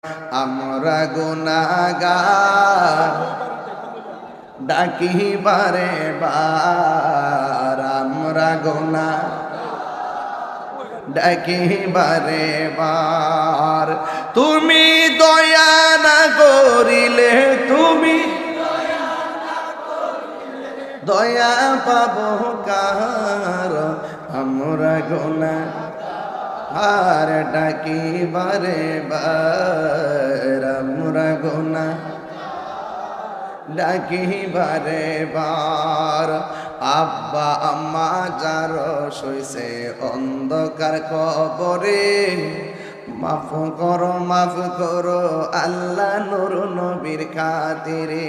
আমরা গুনাহগার ডাকি বারে বার, আমরা গুনাহ ডাকি বারে বার। তুমি দয়া না করিলে, তুমি দয়া পাবো কার, আমরা গুনাহগার ডাকি বারে বার, আমরা গুনাহ ডাকি বারে বার। আব্বা আম্মা যার শুইছে অন্ধকার কবরে, মাফ করো আল্লাহ নূর নবীর খাতিরে।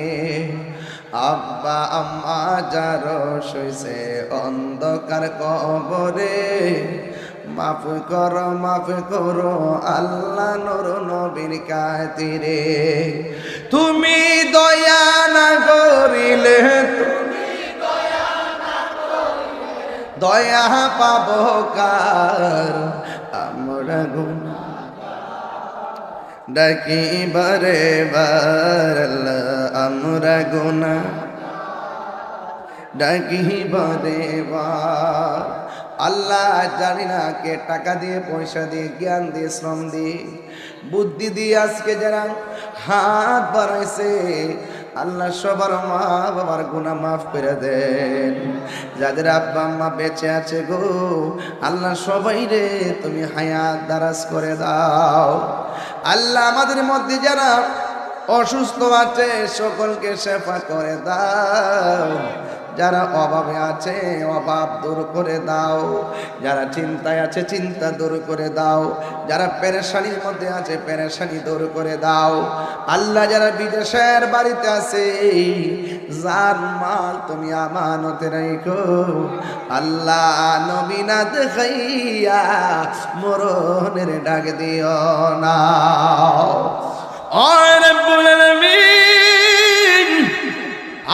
আব্বা আম্মা যার শুইছে অন্ধকার কবরে, মাফ করো আল্লাহ নূর নবীর খাতিরে। তুমি দয়া না করিলে, দয়া পাবো কার, আমরা গুনাহগার ডাকি বারে বার, আমরা গুনাহগার ডাকি বারে বার। আল্লাহ জানি না কে টাকা দিয়ে, পয়সা দিয়ে, জ্ঞান দিয়ে, শ্রম দিয়ে, বুদ্ধি দিয়ে আজকে যারা হাত বাড়াইছে, আল্লাহ সবার মা বাবার গুনাহ মাফ করে দেন। যাদের আব্বা আম্মা বেঁচে আছে গো, আল্লাহ সবাই রে তুমি হায়াত দারাজ করে দাও। আল্লাহ আমাদের মধ্যে যারা অসুস্থ আছে সকলকে শেফা করে দাও। যারা অভাবে আছে অভাব দূর করে দাও। যারা চিন্তায় আছে চিন্তা দূর করে দাও। যারা পেরেশানির মধ্যে আছে পেরেশানি দূর করে দাও। আল্লাহ যারা বিদেশের বাড়িতে আছে, যার মাল তুমি আমানতে রাখো, আল্লাহ নবী না দেখাইয়া মরণের ডাক দিও না।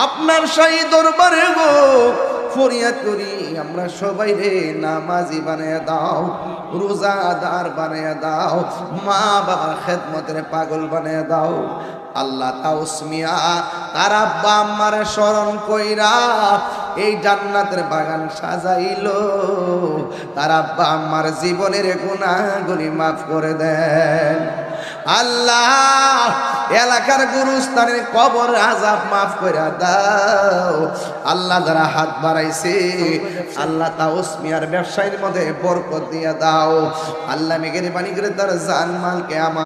আপনার শাহী দরবারে গো ফরিয়াদ করি, আমরা সবাই রে নামাজি বানিয়ে দাও, রোজাদার বানিয়ে দাও, মা বাবার খেদমতের পাগল বানিয়ে দাও। আল্লাহ তাউসমিয়া তার আব্বা আম্মার স্মরণ কইরা এই জান্নাতের বাগান সাজাইলো, তার আব্বা আম্মার জীবনের গুনাহগুলি মাফ করে দেন। আল্লাহ এলাকার গুরুস্থানের কবর আযাব মাফ করে দাও। আল্লাহ যারা হাত বাড়াইছে আল্লাহ তাউসমিয়ার ব্যবসায়ের মধ্যে বরকত দিয়ে দাও। আল্লাহ মেঘের বাণী করে তার জান মালকে আমার